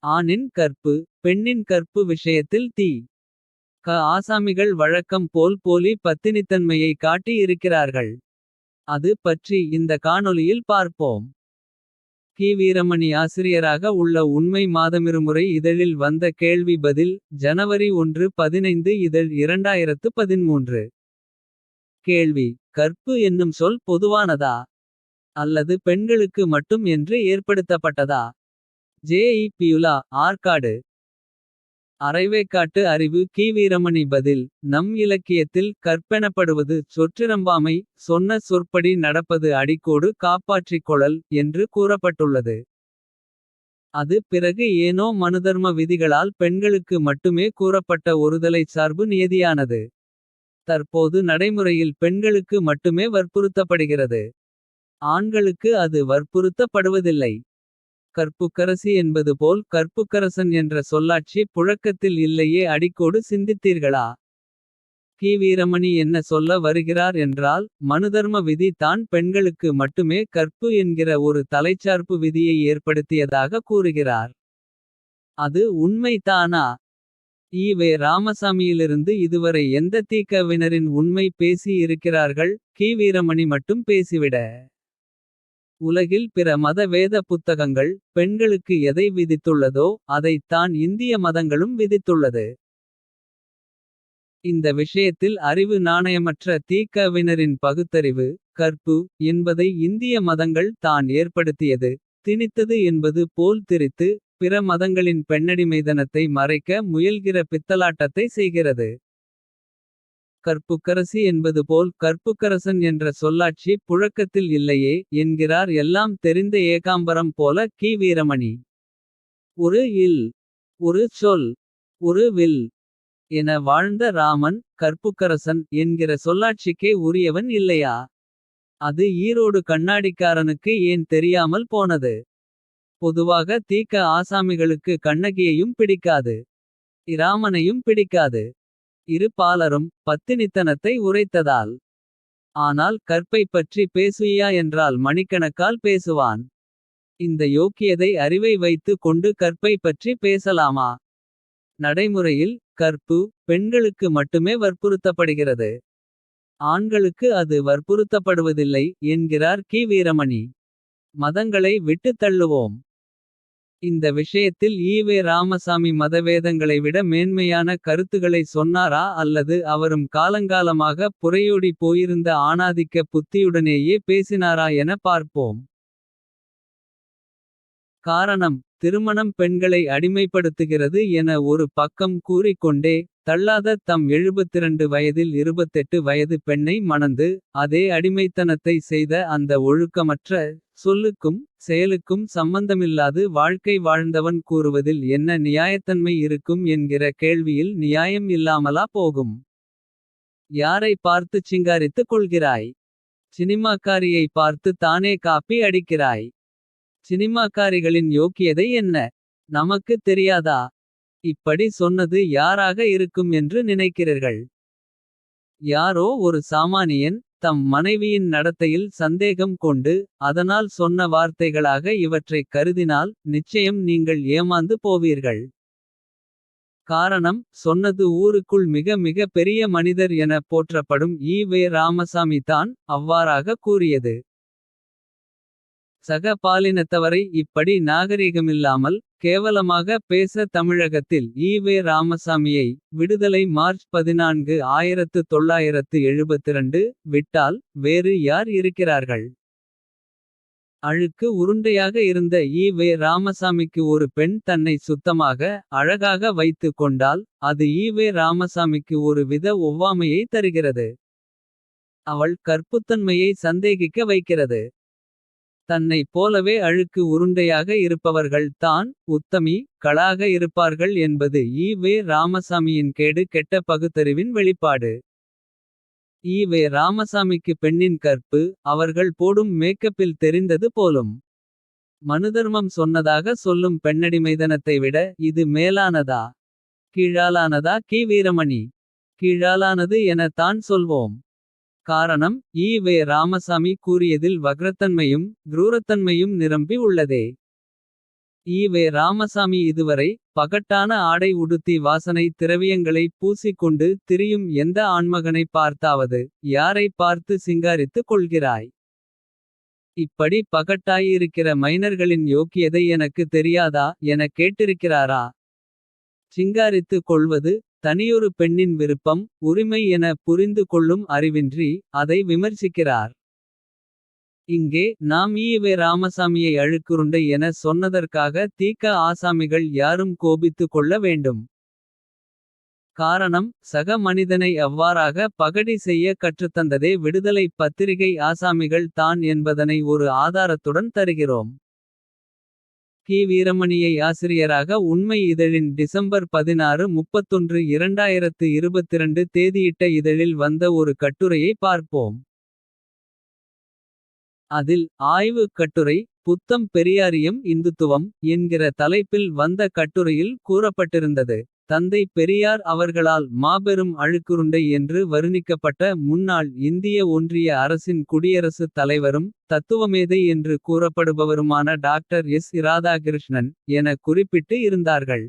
ஆணின் கற்பு பெண்ணின் கற்பு விஷயத்தில் ஆசாமிகள் வழக்கம் போல் போலி பத்தினித்தன்மையை காட்டி இருக்கிறார்கள். அது பற்றி இந்த காணொளியில் பார்ப்போம். வீரமணி ஆசிரியராக உள்ள உண்மை மாதமிருமுறை இதழில் வந்த கேள்வி பதில். ஜனவரி 1, 15 இதழ் 2013. கேள்வி: கற்பு என்னும் சொல் பொதுவானதா? அல்லது பெண்களுக்கு மட்டும் என்று ஏற்படுத்தப்பட்டதா? ஜே.இ. பியுலா, ஆற்காடு. அரைவேக்காட்டு அறிவு. வீரமணி பதில்: நம் இலக்கியத்தில் கற்பெனப்படுவது சொற்றிரம்பாமை. சொன்ன சொற்படி நடப்பது அடிக்கோடு காப்பாற்றிக் கொளல் என்று கூறப்பட்டுள்ளது. அது பிறகு ஏனோ மனுதர்ம விதிகளால் பெண்களுக்கு மட்டுமே கூறப்பட்ட ஒருதலைச் சார்பு நியதியானது. தற்போது நடைமுறையில் பெண்களுக்கு மட்டுமே வற்புறுத்தப்படுகிறது. ஆண்களுக்கு அது வற்புறுத்தப்படுவதில்லை. கற்புக்கரசி என்பது போல் கற்புக்கரசன் என்ற சொல்லாட்சி புழக்கத்தில் இல்லையே. அடிக்கோடு சிந்தித்தீர்களா? வீரமணி என்ன சொல்ல வருகிறார் என்றால். மனுதர்ம விதி தான் பெண்களுக்கு மட்டுமே கற்பு என்கிற ஒரு தலைச்சார்பு விதியை ஏற்படுத்தியதாக கூறுகிறார். அது உண்மை தானா? ஈ.வே. ராமசாமியிலிருந்து இதுவரை எந்த தீக்கவினரின் உண்மை பேசி இருக்கிறார்கள்? வீரமணி மட்டும் பேசிவிட. உலகில் பிற மத வேத புத்தகங்கள் பெண்களுக்கு எதை விதித்துள்ளதோ. அதைத் தான் இந்திய மதங்களும் விதித்துள்ளது. இந்த விஷயத்தில் அறிவு நாணயமற்ற தீக்கவினரின் பகுத்தறிவு. கற்பு என்பதை இந்திய மதங்கள் தான் ஏற்படுத்தியது. திணித்தது என்பது போல் திரித்து. பிற மதங்களின் பெண்ணடிமைதனத்தை மறைக்க முயல்கிற பித்தலாட்டத்தை செய்கிறது. கற்புக்கரசி என்பது போல் கற்புக்கரசன் என்ற சொல்லாட்சி புழக்கத்தில் இல்லையே. என்கிறார் எல்லாம் தெரிந்த ஏகாம்பரம் போல வீரமணி. ஒரு இல், ஒரு சொல், ஒரு வில் என வாழ்ந்த ராமன். கற்புக்கரசன் என்கிற சொல்லாட்சிக்கே உரியவன் இல்லையா? அது ஈரோடு கண்ணாடிக்காரனுக்கு ஏன் தெரியாமல் போனது? பொதுவாக தீக்க ஆசாமிகளுக்கு கண்ணகியையும் பிடிக்காது. இராமனையும் பிடிக்காது. இரு பாலரும் பத்தினித்தனத்தை உரைத்ததால். ஆனால் கற்பை பற்றி பேசுயா என்றால் மணிக்கணக்கால் பேசுவான். இந்த யோக்கியதை அறிவை வைத்து கொண்டு கற்பை பற்றி பேசலாமா? நடைமுறையில் கற்பு பெண்களுக்கு மட்டுமே வற்புறுத்தப்படுகிறது. ஆண்களுக்கு அது வற்புறுத்தப்படுவதில்லை என்கிறார் வீரமணி. மதங்களை விட்டுத் தள்ளுவோம். இந்த விஷயத்தில் ஈ.வே. ராமசாமி மதவேதங்களை விட மேன்மையான கருத்துகளை சொன்னாரா? அல்லது அவரும் காலங்காலமாக புரையோடி போயிருந்த ஆணாதிக்க புத்தியுடனேயே பேசினாரா என பார்ப்போம். காரணம்: திருமணம் பெண்களை அடிமைப்படுத்துகிறது என ஒரு பக்கம் கூறிக்கொண்டே. தள்ளாத தம் 72 வயதில் 28 வயது பெண்ணை மணந்து. அதே அடிமைத்தனத்தை செய்த அந்த ஒழுக்கமற்ற. சொல்லுக்கும் செயலுக்கும் சம்பந்தமில்லாது வாழ்க்கை வாழ்ந்தவன் கூறுவதில் என்ன நியாயத்தன்மை இருக்கும் என்கிற கேள்வியில் நியாயம் இல்லாமலா போகும்? யாரை பார்த்துச் சிங்காரித்துக் கொள்கிறாய்? சினிமாக்காரியை பார்த்து தானே காப்பி அடிக்கிறாய். சினிமாக்காரிகளின் யோக்கியதை என்ன? நமக்கு தெரியாதா? இப்படி சொன்னது யாராக இருக்கும் என்று நினைக்கிறீர்கள்? யாரோ ஒரு சாமானியன். தம் மனைவியின் நடத்தையில் சந்தேகம் கொண்டு. அதனால் சொன்ன வார்த்தைகளாக இவற்றைக் கருதினால். நிச்சயம் நீங்கள் ஏமாந்து போவீர்கள். காரணம்: சொன்னது ஊருக்குள் மிக மிக பெரிய மனிதர் என போற்றப்படும் ஈ.வே. ராமசாமி தான் அவ்வாறாக கூறியது. சக பாலினத்தவரை இப்படி நாகரிகமில்லாமல். கேவலமாக பேச தமிழகத்தில் ஈ.வே. ராமசாமியை. விடுதலை மார்ச் 14, 1972 விட்டால் வேறு யார் இருக்கிறார்கள்? அழுக்கு உருண்டையாக இருந்த ஈ.வே. ராமசாமிக்கு ஒரு பெண் தன்னை சுத்தமாக. அழகாக வைத்து கொண்டால். அது ஈ.வே. ராமசாமிக்கு ஒரு வித ஒவ்வாமையை தருகிறது. அவள் கற்புத்தன்மையை சந்தேகிக்க வைக்கிறது. தன்னை போலவே அழுக்கு உருண்டையாக இருப்பவர்கள் தான் உத்தமி களாக இருப்பார்கள் என்பது ஈ.வே. ராமசாமியின் கேடு கெட்ட பகுத்தறிவின் வெளிப்பாடு. ஈ.வே. ராமசாமிக்கு பெண்ணின் கற்பு. அவர்கள் போடும் மேக்கப்பில் தெரிந்தது போலும். மனுதர்மம் சொன்னதாக சொல்லும் பெண்ணடிமைதனத்தை விட. இது மேலானதா? கீழாலானதா? வீரமணி கீழாலானது என தான் சொல்வோம். காரணம்: ஈ.வே. ராமசாமி கூறியதில் வக்ரத்தன்மையும். குரூரத்தன்மையும் நிரம்பி உள்ளதே. ஈவே ராமசாமி இதுவரை பகட்டான ஆடை உடுத்தி வாசனை திரவியங்களை பூசிக்கொண்டு திரியும் எந்த ஆண்மகனை பார்த்தாவது. யாரை பார்த்து சிங்காரித்துக் கொள்கிறாய். இப்படி பகட்டாயிருக்கிற மைனர்களின் யோக்கியதை எனக்கு தெரியாதா எனக் கேட்டிருக்கிறாரா. சிங்காரித்துக் கொள்வது தனியொரு பெண்ணின் விருப்பம். உரிமை என புரிந்து கொள்ளும் அறிவின்றி அதை விமர்சிக்கிறார். இங்கே நாம் ஈவே ராமசாமியை அழுக்குருண்டை என சொன்னதற்காக தீக்க ஆசாமிகள் யாரும் கோபித்துக் கொள்ள வேண்டும். காரணம் சக மனிதனை அவ்வாறாக பகடி செய்ய கற்றுத்தந்ததே விடுதலை பத்திரிகை ஆசாமிகள் தான் என்பதனை ஒரு ஆதாரத்துடன் தருகிறோம். கி. வீரமணியை ஆசிரியராக உண்மை இதழின் டிசம்பர் 16, 31, 2022 தேதியிட்ட இதழில் வந்த ஒரு கட்டுரையை பார்ப்போம். அதில் ஆய்வுக் கட்டுரை புத்தம் பெரியாரியம் இந்துத்துவம் என்கிற தலைப்பில் வந்த கட்டுரையில் கூறப்பட்டிருந்தது. தந்தை பெரியார் அவர்களால் மாபெரும் அழுக்குருண்டை என்று வர்ணிக்கப்பட்ட முன்னாள் இந்திய ஒன்றிய அரசின் குடியரசுத் தலைவரும் தத்துவமேதை என்று கூறப்படுபவருமான டாக்டர் எஸ். இராதாகிருஷ்ணன் என குறிப்பிட்டு இருந்தார்கள்.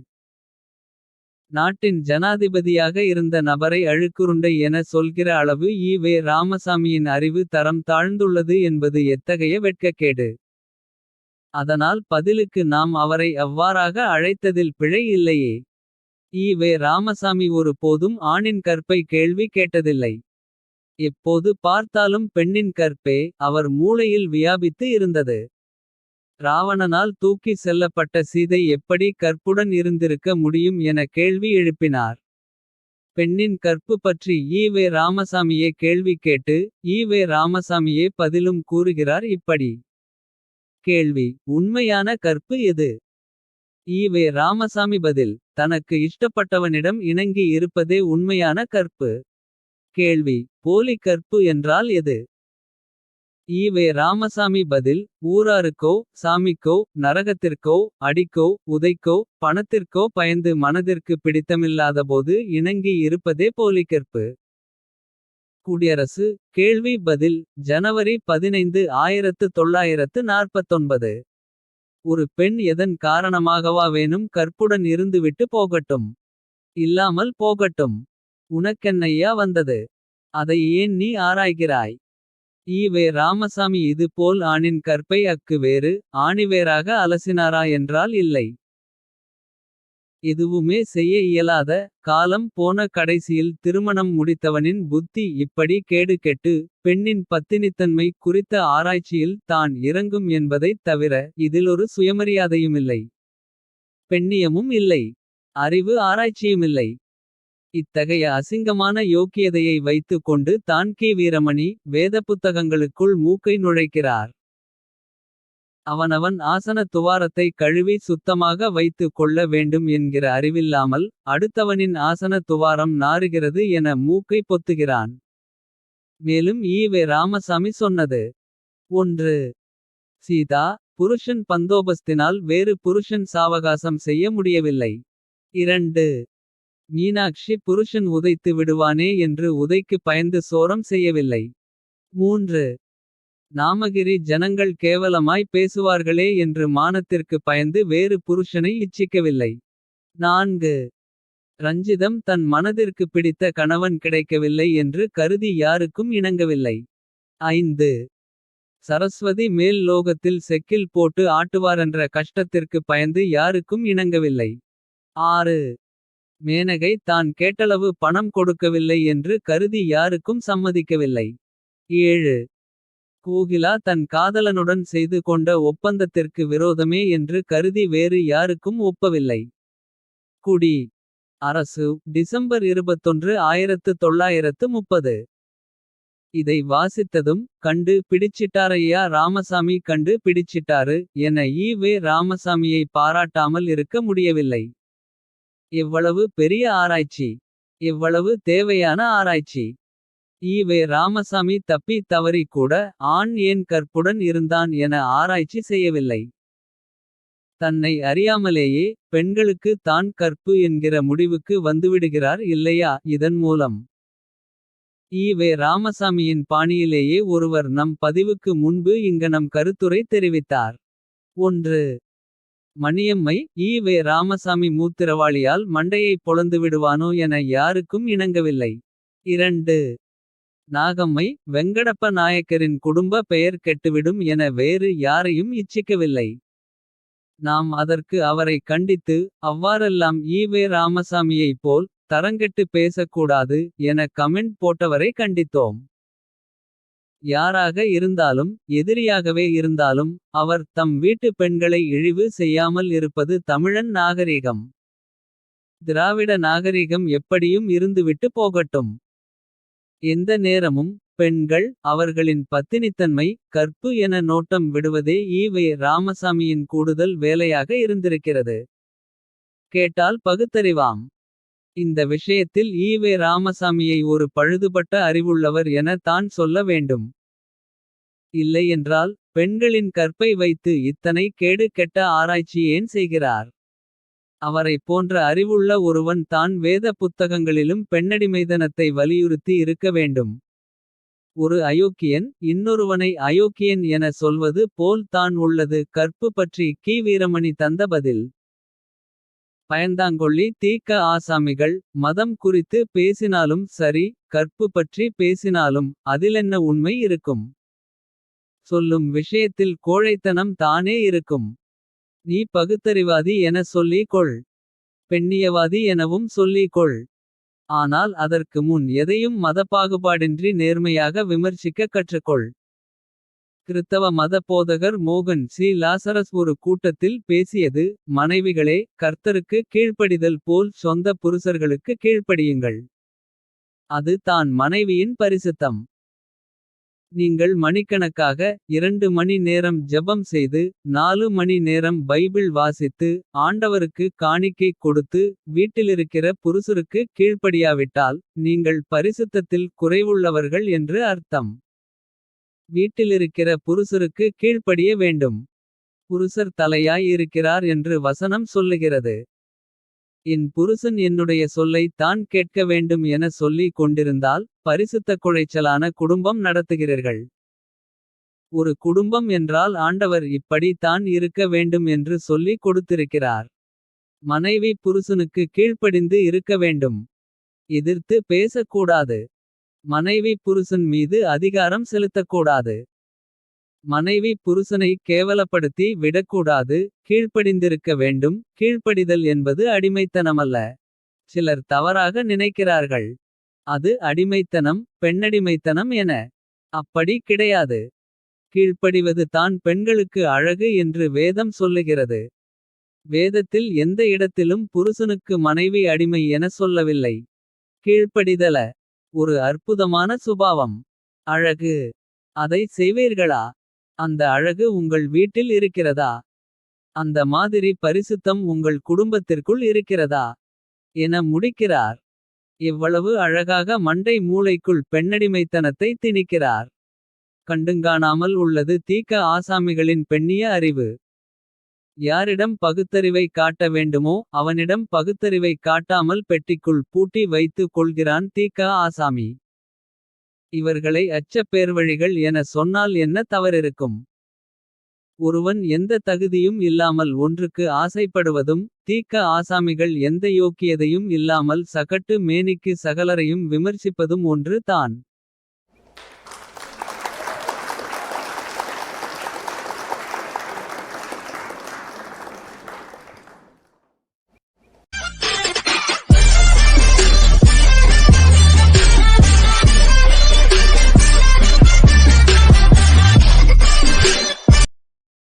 நாட்டின் ஜனாதிபதியாக இருந்த நபரை அழுக்குருண்டை என சொல்கிற அளவு ஈவே ராமசாமியின் அறிவு தரம் தாழ்ந்துள்ளது என்பது எத்தகைய வெட்கக்கேடு. அதனால் பதிலுக்கு நாம் அவரை அவ்வாறாக அழைத்ததில் பிழை இல்லையே. ஈவே ராமசாமி ஒரு போதும் ஆணின் கற்பை கேள்வி கேட்டதில்லை. எப்போது பார்த்தாலும் பெண்ணின் கற்பே அவர் மூளையில் வியாபித்து இருந்தது. ராவணனால் தூக்கி செல்லப்பட்ட சீதை எப்படி கற்புடன் இருந்திருக்க முடியும் என கேள்வி எழுப்பினார். பெண்ணின் கற்பு பற்றி ஈவே ராமசாமியே கேள்வி கேட்டு ஈவே ராமசாமியே பதிலும் கூறுகிறார் இப்படி. கேள்வி: உண்மையான கற்பு எது? ஈவே ராமசாமி பதில்: தனக்கு இஷ்டப்பட்டவனிடம் இணங்கி இருப்பதே உண்மையான கற்பு. கேள்வி: போலி கற்பு என்றால் எது? ஈவே ராமசாமி பதில்: ஊராருக்கோ சாமிக்கோ நரகத்திற்கோ அடிக்கோ உதைக்கோ பணத்திற்கோ பயந்து மனதிற்கு பிடித்தமில்லாதபோது இணங்கி இருப்பதே போலிக்கற்பு. குடியரசு கேள்வி பதில்: ஜனவரி 15, 1949. ஒரு பெண் எதன் காரணமாகவாவேனும் கற்புடன் இருந்துவிட்டு போகட்டும். இல்லாமல் போகட்டும். உனக்கென்னையா வந்தது. அதை ஏன் நீ ஆராய்கிறாய்? ஈவே ராமசாமி இது போல் ஆணின் கற்பை அக்கு வேறு ஆணிவேராக அலசினாரா என்றால் இல்லை. எதுவுமே செய்ய இயலாத காலம் போன கடைசியில் திருமணம் முடித்தவனின் புத்தி இப்படி கேடு கெட்டு. பெண்ணின் பத்தினித்தன்மை குறித்த ஆராய்ச்சியில் தான் இறங்கும் என்பதைத் தவிர இதில் ஒரு சுயமரியாதையுமில்லை. பெண்ணியமும் இல்லை. அறிவு ஆராய்ச்சியுமில்லை. இத்தகைய அசிங்கமான யோக்கியதையை வைத்துக் கொண்டு தான் கி. வீரமணி வேத புத்தகங்களுக்குள் மூக்கை நுழைக்கிறார். அவனவன் ஆசன துவாரத்தை கழுவி சுத்தமாக வைத்து கொள்ள வேண்டும் என்கிற அறிவில்லாமல். அடுத்தவனின் ஆசன துவாரம் நாறுகிறது என மூக்கை பொத்துகிறான். மேலும் ஈவே ராமசாமி சொன்னது: 1. சீதா புருஷன் பந்தோபஸ்தினால் வேறு புருஷன் சாவகாசம் செய்ய முடியவில்லை. 2. மீனாக்ஷி புருஷன் உதைத்து விடுவானே என்று உதைக்கு பயந்து சோரம் செய்யவில்லை. 3. நாமகிரி ஜனங்கள் கேவலமாய் பேசுவார்களே என்று மானத்திற்கு பயந்து வேறு புருஷனை இச்சிக்கவில்லை. 4. ரஞ்சிதம் தன் மனதிற்கு பிடித்த கணவன் கிடைக்கவில்லை என்று கருதி யாருக்கும் இணங்கவில்லை. 5. சரஸ்வதி மேல் லோகத்தில் செக்கில் போட்டு ஆட்டுவாரென்ற கஷ்டத்திற்கு பயந்து யாருக்கும் இணங்கவில்லை. 6. மேனகை தான் கேட்டளவு பணம் கொடுக்கவில்லை என்று கருதி யாருக்கும் சம்மதிக்கவில்லை. 7. கோகிலா தன் காதலனுடன் செய்து கொண்ட ஒப்பந்தத்திற்கு விரோதமே என்று கருதி வேறு யாருக்கும் ஒப்பவில்லை. குடி அரசு டிசம்பர் 21, 1930. இதை வாசித்ததும் கண்டு பிடிச்சிட்டாரையா ராமசாமி கண்டு பிடிச்சிட்டாரு என ஈவே ராமசாமியை பாராட்டாமல் இருக்க முடியவில்லை. எவ்வளவு பெரிய ஆராய்ச்சி. எவ்வளவு தேவையான ஆராய்ச்சி. ஈவே ராமசாமி தப்பி தவறி கூட ஆண் ஏன் கற்புடன் இருந்தான் என ஆராய்ச்சி செய்யவில்லை. தன்னை அறியாமலேயே பெண்களுக்கு தான் கற்பு என்கிற முடிவுக்கு வந்துவிடுகிறார் இல்லையா இதன் மூலம். ஈவே ராமசாமியின் பாணியிலேயே ஒருவர் நம் பதிவுக்கு முன்பு இங்க நம் கருத்துரை தெரிவித்தார். 1. மணியம்மை ஈ. ராமசாமி மூத்திரவாளியால் மண்டையை பொளந்து விடுவானோ என யாருக்கும் இணங்கவில்லை. 2. நாகம்மை வெங்கடப்ப நாயக்கரின் குடும்ப பெயர் கெட்டுவிடும் என வேறு யாரையும் இச்சிக்கவில்லை. நாம் அதற்கு அவரை கண்டித்து அவ்வாறெல்லாம் ஈ. ராமசாமியைப் போல் தரங்கெட்டு பேசக்கூடாது என கமெண்ட் போட்டவரை கண்டித்தோம். யாராக இருந்தாலும் எதிரியாகவே இருந்தாலும் அவர் தம் வீட்டு பெண்களை இழிவு செய்யாமல் இருப்பது தமிழன் நாகரீகம். திராவிட நாகரிகம் எப்படியும் இருந்துவிட்டு போகட்டும். எந்த நேரமும் பெண்கள் அவர்களின் பத்தினித்தன்மை கற்பு என நோட்டம் விடுவதே ஈ. ராமசாமியின் கூடுதல் வேலையாக இருந்திருக்கிறது. கேட்டால் பகுத்தறிவாம். இந்த விஷயத்தில் ஈ. ராமசாமியை ஒரு பழுதுபட்ட அறிவுள்ளவர் என தான் சொல்ல வேண்டும். இல்லையென்றால் பெண்களின் கற்பை வைத்து இத்தனை கேடு கெட்ட ஆராய்ச்சி ஏன் செய்கிறார். அவரைப் போன்ற அறிவுள்ள ஒருவன் தான் வேத புத்தகங்களிலும் பெண்ணடிமைதனத்தை வலியுறுத்தி இருக்க வேண்டும். ஒரு அயோக்கியன் இன்னொருவனை அயோக்கியன் என சொல்வது போல் தான் உள்ளது கற்பு பற்றி கி. வீரமணி தந்த பதில். பயந்தாங்கொள்ளி தி.க. ஆசாமிகள் மதம் குறித்து பேசினாலும் சரி கற்பு பற்றி பேசினாலும் அதிலென்ன உண்மை இருக்கும். சொல்லும் விஷயத்தில் கோழைத்தனம் தானே இருக்கும். நீ பகுத்தறிவாதி என சொல்லிக் கொள். பெண்ணியவாதி எனவும் சொல்லிக் கொள். ஆனால் அதற்கு முன் எதையும் மதப்பாகுபாடின்றி நேர்மையாக விமர்சிக்க கற்றுக்கொள். கிறித்தவ மத போதகர் மோகன் சி. லாசரஸ் ஒரு கூட்டத்தில் பேசியது. மனைவிகளே கர்த்தருக்கு கீழ்ப்படிதல் போல் சொந்த புருஷர்களுக்கு கீழ்ப்படியுங்கள். அது தான் மனைவியின் பரிசுத்தம். நீங்கள் மணிக்கணக்காக 2 மணி நேரம் ஜெபம் செய்து 4 மணி நேரம் பைபிள் வாசித்து ஆண்டவருக்கு காணிக்கை கொடுத்து வீட்டிலிருக்கிற புருஷருக்கு கீழ்ப்படியாவிட்டால் நீங்கள் பரிசுத்தத்தில் குறைவுள்ளவர்கள் என்று அர்த்தம். வீட்டிலிருக்கிற புருஷருக்கு கீழ்ப்படிய வேண்டும். புருஷர் தலையாய் இருக்கிறார் என்று வசனம் சொல்லுகிறது. என் புருஷன் என்னுடைய சொல்லை தான் கேட்க வேண்டும் என சொல்லிக் கொண்டிருந்தால் பரிசுத்த குழைச்சலான குடும்பம் நடத்துகிறீர்கள். ஒரு குடும்பம் என்றால் ஆண்டவர் இப்படி தான் இருக்க வேண்டும் என்று சொல்லிக் கொடுத்திருக்கிறார். மனைவி புருஷனுக்கு கீழ்ப்படிந்து இருக்க வேண்டும். எதிர்த்து பேசக்கூடாது. மனைவி புருஷன் மீது அதிகாரம் செலுத்தக்கூடாது. மனைவி புருஷனை கேவலப்படுத்தி விடக்கூடாது. கீழ்ப்படிந்திருக்க வேண்டும். கீழ்ப்படிதல் என்பது அடிமைத்தனமல்ல. சிலர் தவறாக நினைக்கிறார்கள். அது அடிமைத்தனம் பெண்ணடிமைத்தனம் என. அப்படி கிடையாது. கீழ்ப்படிவது தான் பெண்களுக்கு அழகு என்று வேதம் சொல்லுகிறது. வேதத்தில் எந்த இடத்திலும் புருஷனுக்கு மனைவி அடிமை என சொல்லவில்லை. கீழ்ப்படிதல ஒரு அற்புதமான சுபாவம். அழகு. அதை செய்வீர்களா. அந்த அழகு உங்கள் வீட்டில் இருக்கிறதா. அந்த மாதிரி பரிசுத்தம் உங்கள் குடும்பத்திற்குள் இருக்கிறதா என முடிக்கிறார். எவ்வளவு அழகாக மண்டை மூளைக்குள் பெண்ணடிமைத்தனத்தை திணிக்கிறார். கண்டுங்காணாமல் உள்ளது தி.க. ஆசாமிகளின் பெண்ணிய அறிவு. யாரிடம் பகுத்தறிவை காட்ட வேண்டுமோ அவனிடம் பகுத்தறிவை காட்டாமல் பெட்டிக்குள் பூட்டி வைத்து கொள்கிறான் தி.க. ஆசாமி. இவர்களை அச்சப் பேர்வழிகள் என சொன்னால் என்ன தவறிருக்கும். ஒருவன் எந்த தகுதியும் இல்லாமல் ஒன்றுக்கு ஆசைப்படுவதும். தி.க. ஆசாமிகள் எந்த யோக்கியதையும் இல்லாமல் சகட்டு மேனிக்கு சகலரையும் விமர்சிப்பதும் ஒன்று தான்.